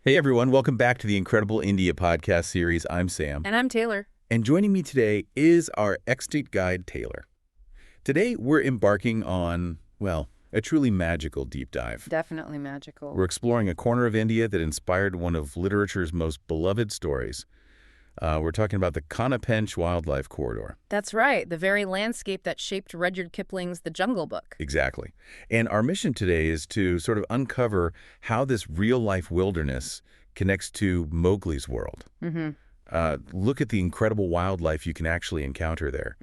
Hey everyone, welcome back to the Incredible India podcast series. I'm Sam. And I'm Taylor. And joining me today is our extant guide, Taylor. Today we're embarking on, well, a truly magical deep dive. Definitely magical. We're exploring a corner of India that inspired one of literature's most beloved stories. We're talking about the Kanha Pench wildlife corridor. That's right, the very landscape that shaped Rudyard Kipling's The Jungle Book. Exactly. And our mission today is to sort of uncover how this real-life wilderness connects to Mowgli's world. Look at the incredible wildlife you can actually encounter there.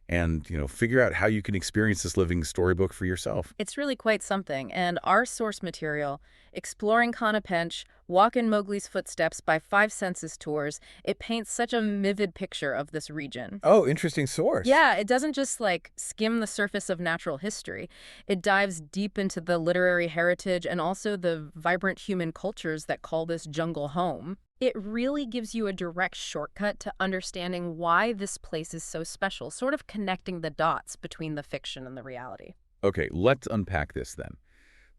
And, figure out how you can experience this living storybook for yourself. It's really quite something. And our source material, Exploring Kanha Pench, Walk in Mowgli's Footsteps by Five Senses Tours, it paints such a vivid picture of this region. Oh, interesting source. Yeah, it doesn't just skim the surface of natural history. It dives deep into the literary heritage and also the vibrant human cultures that call this jungle home. It really gives you a direct shortcut to understanding why this place is so special, sort of connecting the dots between the fiction and the reality. Okay, let's unpack this then.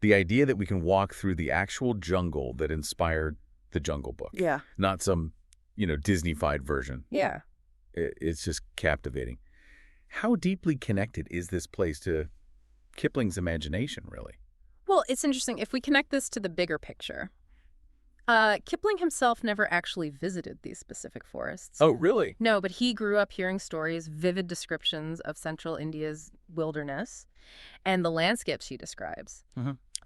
The idea that we can walk through the actual jungle that inspired the Jungle Book. Yeah. Not some, Disney-fied version. Yeah. It's just captivating. How deeply connected is this place to Kipling's imagination, really? Well, it's interesting. If we connect this to the bigger picture, Kipling himself never actually visited these specific forests. Oh, really? No, but he grew up hearing stories, vivid descriptions of central India's wilderness and the landscapes he describes.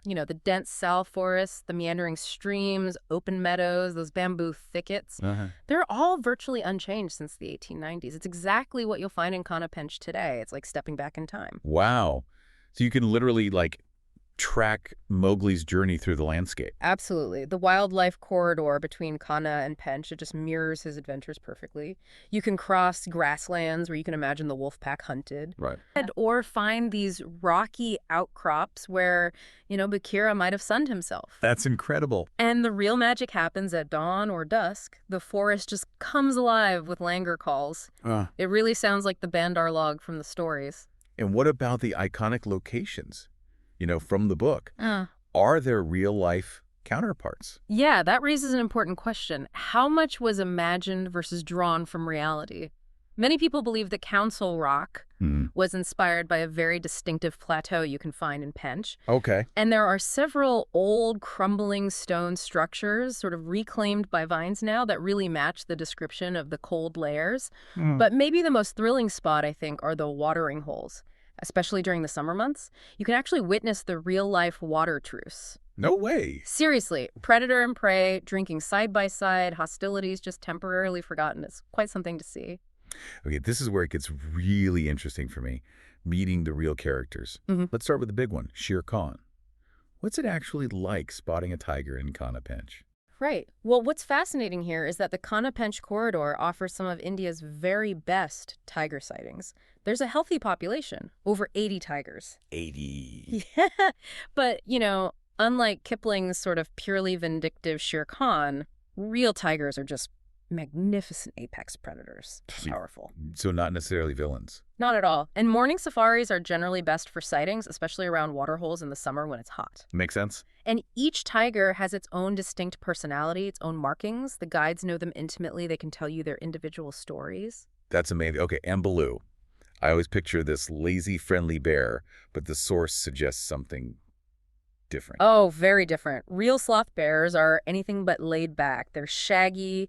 The dense sal forests, the meandering streams, open meadows, those bamboo thickets. They're all virtually unchanged since the 1890s. It's exactly what you'll find in Kanha Pench today. It's like stepping back in time. Wow. So you can literally, track Mowgli's journey through the landscape. Absolutely. The wildlife corridor between Kanha and Pench, it just mirrors his adventures perfectly. You can cross grasslands where you can imagine the wolf pack hunted. Right. Or find these rocky outcrops where, Bagheera might have sunned himself. That's incredible. And the real magic happens at dawn or dusk. The forest just comes alive with langur calls. It really sounds like the Bandar log from the stories. And what about the iconic locations? From the book. Are there real-life counterparts? Yeah, that raises an important question. How much was imagined versus drawn from reality? Many people believe that Council Rock was inspired by a very distinctive plateau you can find in Pench. Okay. And there are several old, crumbling stone structures, sort of reclaimed by vines now, that really match the description of the cold layers. But maybe the most thrilling spot, I think, are the watering holes. Especially during the summer months, you can actually witness the real-life water truce. No way. Seriously, predator and prey, drinking side by side, hostilities just temporarily forgotten. It's quite something to see. Okay, this is where it gets really interesting for me, meeting the real characters. Let's start with the big one, Sher. What's it actually like spotting a tiger in Kanha Pench? Right. Well, what's fascinating here is that the Kanha Pench corridor offers some of India's very best tiger sightings. There's a healthy population, over 80 tigers. 80. Yeah. But, unlike Kipling's sort of purely vindictive Sher Khan, real tigers are just magnificent apex predators. Powerful. So not necessarily villains. Not at all. And morning safaris are generally best for sightings, especially around waterholes in the summer when it's hot. Makes sense. And each tiger has its own distinct personality, its own markings. The guides know them intimately. They can tell you their individual stories. That's amazing. Okay, and Balu. I always picture this lazy, friendly bear, but the source suggests something different. Oh, very different. Real sloth bears are anything but laid back. They're shaggy,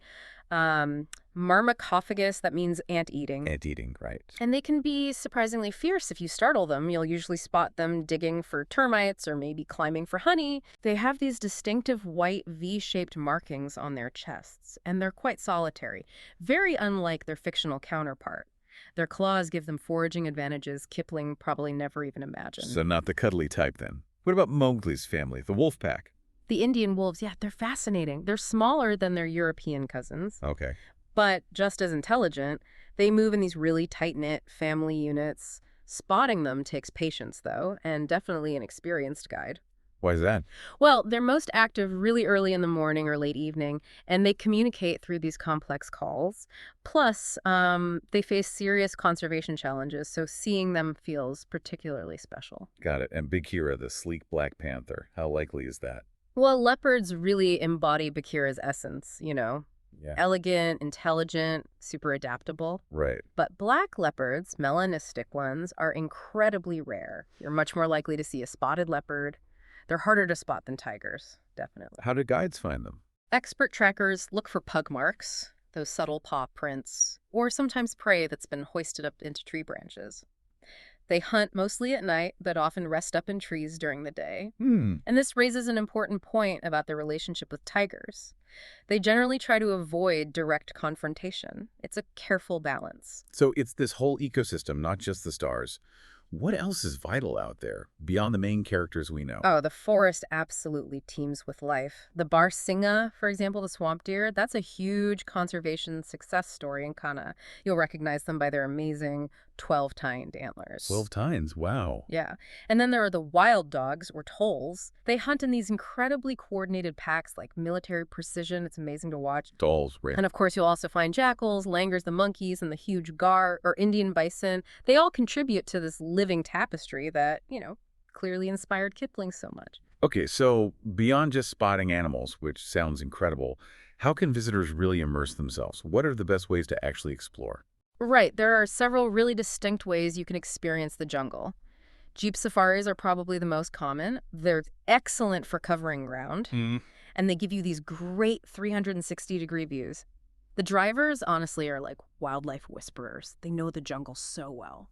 myrmecophagous, that means ant-eating. Ant-eating, right. And they can be surprisingly fierce if you startle them. You'll usually spot them digging for termites or maybe climbing for honey. They have these distinctive white V-shaped markings on their chests, and they're quite solitary, very unlike their fictional counterpart. Their claws give them foraging advantages Kipling probably never even imagined. So not the cuddly type, then. What about Mowgli's family, the wolf pack? The Indian wolves, yeah, they're fascinating. They're smaller than their European cousins. Okay. But just as intelligent. They move in these really tight-knit family units. Spotting them takes patience, though, and definitely an experienced guide. Why is that? Well, they're most active really early in the morning or late evening, and they communicate through these complex calls. Plus, they face serious conservation challenges, so seeing them feels particularly special. Got it. And Bagheera, the sleek black panther, how likely is that? Well, leopards really embody Bagheera's essence, Yeah. elegant, intelligent, super adaptable. Right. But black leopards, melanistic ones, are incredibly rare. You're much more likely to see a spotted leopard. They're harder to spot than tigers, definitely. How do guides find them? Expert trackers look for pug marks, those subtle paw prints, or sometimes prey that's been hoisted up into tree branches. They hunt mostly at night, but often rest up in trees during the day. Hmm. And this raises an important point about their relationship with tigers. They generally try to avoid direct confrontation. It's a careful balance. So it's this whole ecosystem, not just the stars. What else is vital out there beyond the main characters we know? Oh, the forest absolutely teems with life. The barsinga, for example, the swamp deer, that's a huge conservation success story in Kanha. You'll recognize them by their amazing 12-tined antlers. 12 tines. Wow. Yeah. And then there are the wild dogs, or tolls. They hunt in these incredibly coordinated packs, like military precision. It's amazing to watch. Dolls, right? And of course, you'll also find jackals, langurs the monkeys, and the huge gar, or Indian bison. They all contribute to this living tapestry that, clearly inspired Kipling so much. Okay, so beyond just spotting animals, which sounds incredible, how can visitors really immerse themselves? What are the best ways to actually explore? Right. There are several really distinct ways you can experience the jungle. Jeep safaris are probably the most common. They're excellent for covering ground, and they give you these great 360-degree views. The drivers, honestly, are like wildlife whisperers. They know the jungle so well.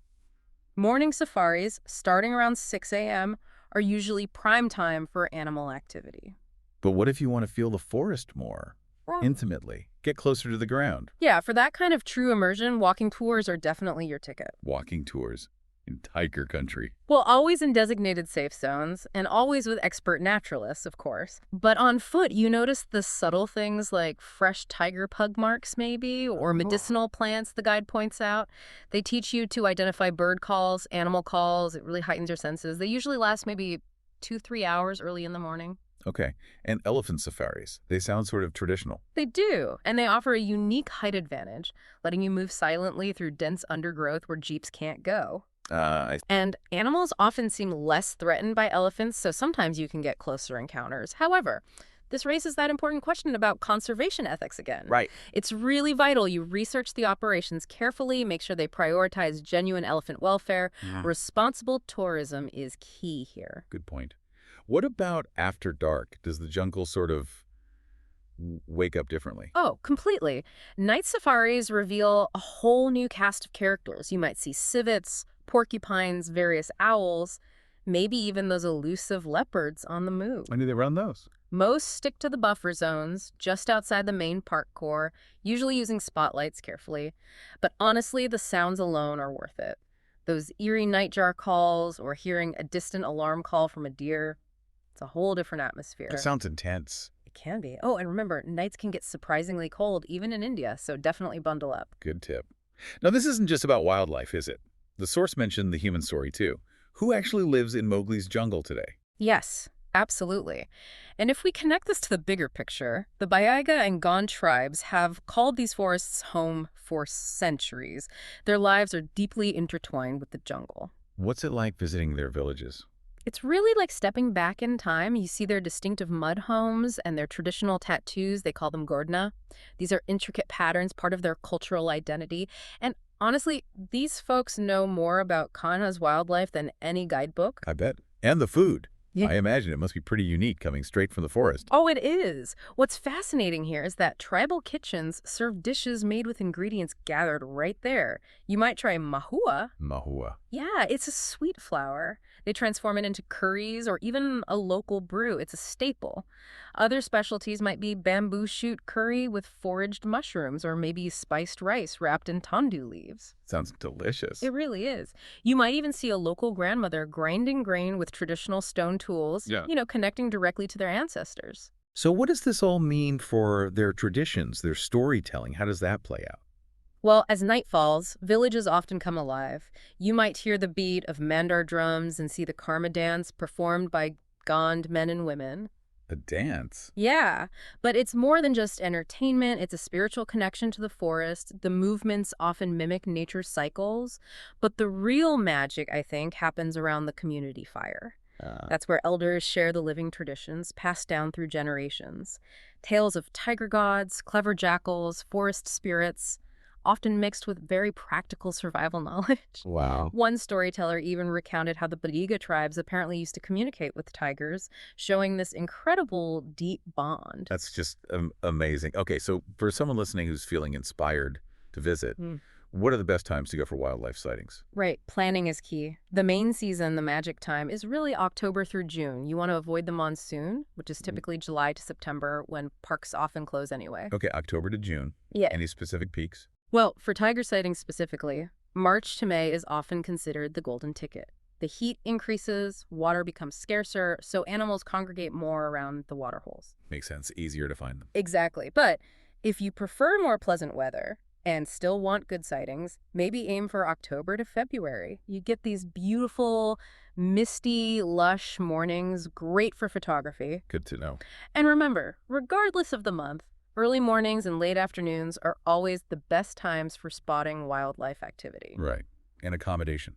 Morning safaris, starting around 6 a.m., are usually prime time for animal activity. But what if you want to feel the forest more intimately? Get closer to the ground. Yeah, for that kind of true immersion, walking tours are definitely your ticket. Walking tours in tiger country. Well, always in designated safe zones, and always with expert naturalists, of course. But on foot, you notice the subtle things like fresh tiger pug marks, maybe, or medicinal plants, the guide points out. They teach you to identify bird calls, animal calls. It really heightens your senses. They usually last maybe 2-3 hours early in the morning. Okay, and elephant safaris. They sound sort of traditional. They do, and they offer a unique height advantage, letting you move silently through dense undergrowth where jeeps can't go. And animals often seem less threatened by elephants, so sometimes you can get closer encounters. However, this raises that important question about conservation ethics again. Right. It's really vital you research the operations carefully, make sure they prioritize genuine elephant welfare. Responsible tourism is key here. Good point. What about after dark? Does the jungle sort of wake up differently? Oh, completely. Night safaris reveal a whole new cast of characters. You might see civets, porcupines, various owls, maybe even those elusive leopards on the move. When do they run those? Most stick to the buffer zones, just outside the main park core, usually using spotlights carefully. But honestly, the sounds alone are worth it. Those eerie nightjar calls or hearing a distant alarm call from a deer, it's a whole different atmosphere. That sounds intense. It can be. Oh, and remember, nights can get surprisingly cold, even in India, so definitely bundle up. Good tip. Now, this isn't just about wildlife, is it? The source mentioned the human story, too. Who actually lives in Mowgli's jungle today? Yes, absolutely. And if we connect this to the bigger picture, the Bayaga and Gond tribes have called these forests home for centuries. Their lives are deeply intertwined with the jungle. What's it like visiting their villages? It's really like stepping back in time. You see their distinctive mud homes and their traditional tattoos. They call them gordna. These are intricate patterns, part of their cultural identity. And honestly, these folks know more about Kanha's wildlife than any guidebook. I bet. And the food. Yeah. I imagine it must be pretty unique coming straight from the forest. Oh, it is. What's fascinating here is that tribal kitchens serve dishes made with ingredients gathered right there. You might try mahua. Mahua. Yeah, it's a sweet flour. They transform it into curries or even a local brew. It's a staple. Other specialties might be bamboo shoot curry with foraged mushrooms or maybe spiced rice wrapped in tondu leaves. Sounds delicious. It really is. You might even see a local grandmother grinding grain with traditional stone tools, connecting directly to their ancestors. So what does this all mean for their traditions, their storytelling? How does that play out? Well, as night falls, villages often come alive. You might hear the beat of mandar drums and see the karma dance performed by Gond men and women. A dance? Yeah, but it's more than just entertainment. It's a spiritual connection to the forest. The movements often mimic nature's cycles. But the real magic, I think, happens around the community fire. That's where elders share the living traditions passed down through generations. Tales of tiger gods, clever jackals, forest spirits, often mixed with very practical survival knowledge. Wow. One storyteller even recounted how the Bagheera tribes apparently used to communicate with tigers, showing this incredible deep bond. That's just amazing. Okay, so for someone listening who's feeling inspired to visit, what are the best times to go for wildlife sightings? Right, planning is key. The main season, the magic time, is really October through June. You want to avoid the monsoon, which is typically July to September when parks often close anyway. Okay, October to June. Yeah. Any specific peaks? Well, for tiger sightings specifically, March to May is often considered the golden ticket. The heat increases, water becomes scarcer, so animals congregate more around the water holes. Makes sense. Easier to find them. Exactly. But if you prefer more pleasant weather and still want good sightings, maybe aim for October to February. You get these beautiful, misty, lush mornings, great for photography. Good to know. And remember, regardless of the month, early mornings and late afternoons are always the best times for spotting wildlife activity. Right. And accommodation.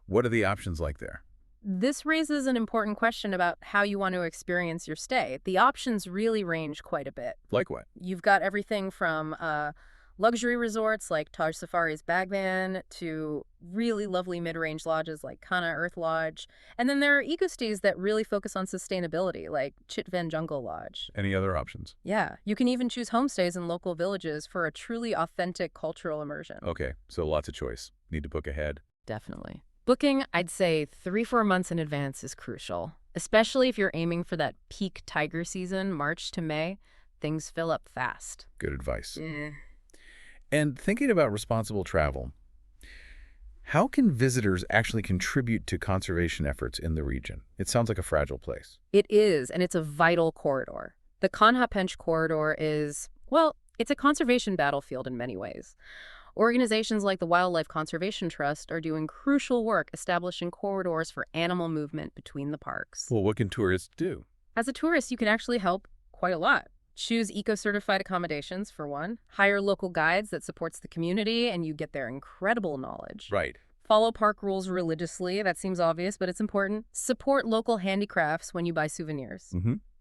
What are the options like there? This raises an important question about how you want to experience your stay. The options really range quite a bit. Like what? You've got everything from luxury resorts like Taj Safari's Bagman to really lovely mid-range lodges like Kanha Earth Lodge. And then there are eco-stays that really focus on sustainability like Chitvan Jungle Lodge. Any other options? Yeah, you can even choose homestays in local villages for a truly authentic cultural immersion. Okay, so lots of choice. Need to book ahead. Definitely. Booking, I'd say 3-4 months in advance is crucial, especially if you're aiming for that peak tiger season, March to May. Things fill up fast. Good advice. And thinking about responsible travel, how can visitors actually contribute to conservation efforts in the region? It sounds like a fragile place. It is, and it's a vital corridor. The Kanha-Pench corridor is, well, it's a conservation battlefield in many ways. Organizations like the Wildlife Conservation Trust are doing crucial work establishing corridors for animal movement between the parks. Well, what can tourists do? As a tourist, you can actually help quite a lot. Choose eco-certified accommodations, for one. Hire local guides that supports the community, and you get their incredible knowledge. Right. Follow park rules religiously. That seems obvious, but it's important. Support local handicrafts when you buy souvenirs.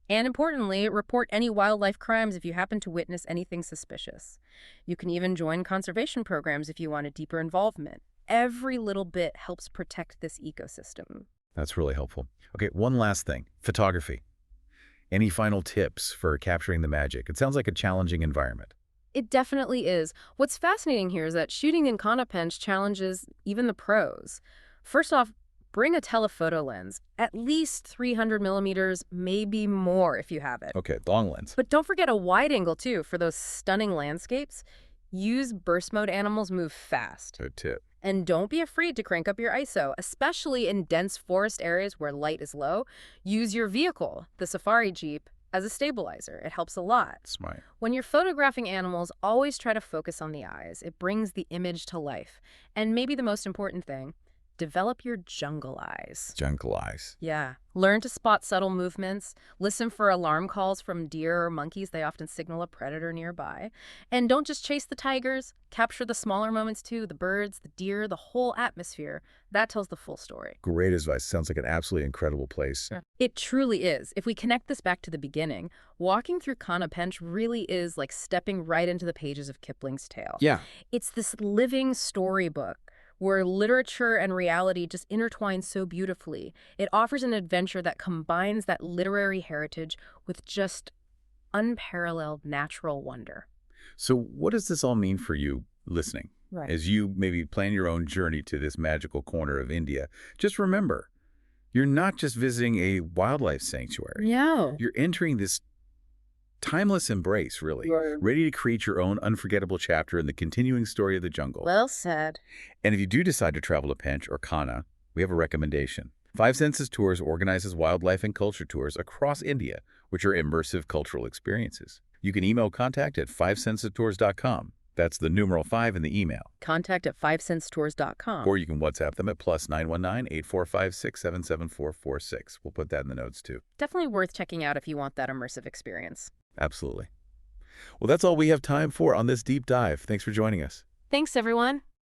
And importantly, report any wildlife crimes if you happen to witness anything suspicious. You can even join conservation programs if you want a deeper involvement. Every little bit helps protect this ecosystem. That's really helpful. Okay, one last thing. Photography. Any final tips for capturing the magic? It sounds like a challenging environment. It definitely is. What's fascinating here is that shooting in Kanha-Pench challenges even the pros. First off, bring a telephoto lens, at least 300 millimeters, maybe more if you have it. Okay, long lens. But don't forget a wide angle, too, for those stunning landscapes. Use burst mode animals move fast. Good tip. And don't be afraid to crank up your ISO, especially in dense forest areas where light is low. Use your vehicle, the safari jeep, as a stabilizer. It helps a lot. Smart. When you're photographing animals, always try to focus on the eyes. It brings the image to life. And maybe the most important thing, develop your jungle eyes. Jungle eyes. Yeah. Learn to spot subtle movements. Listen for alarm calls from deer or monkeys. They often signal a predator nearby. And don't just chase the tigers. Capture the smaller moments too, the birds, the deer, the whole atmosphere. That tells the full story. Great advice. Sounds like an absolutely incredible place. It truly is. If we connect this back to the beginning, walking through Kanha-Pench really is like stepping right into the pages of Kipling's tale. Yeah. It's this living storybook where literature and reality just intertwine so beautifully. It offers an adventure that combines that literary heritage with just unparalleled natural wonder. So what does this all mean for you listening? Right. As you maybe plan your own journey to this magical corner of India, just remember, you're not just visiting a wildlife sanctuary. No. You're entering this timeless embrace, really, ready to create your own unforgettable chapter in the continuing story of the jungle. Well said. And if you do decide to travel to Pench or Kanha, we have a recommendation. Five Senses Tours organizes wildlife and culture tours across India, which are immersive cultural experiences. You can email contact at fivesensetours.com. That's the numeral 5 in the email. Contact at fivesensetours.com. Or you can WhatsApp them at +919 8456 77446. We'll put that in the notes too. Definitely worth checking out if you want that immersive experience. Absolutely. Well, that's all we have time for on this deep dive. Thanks for joining us. Thanks, everyone.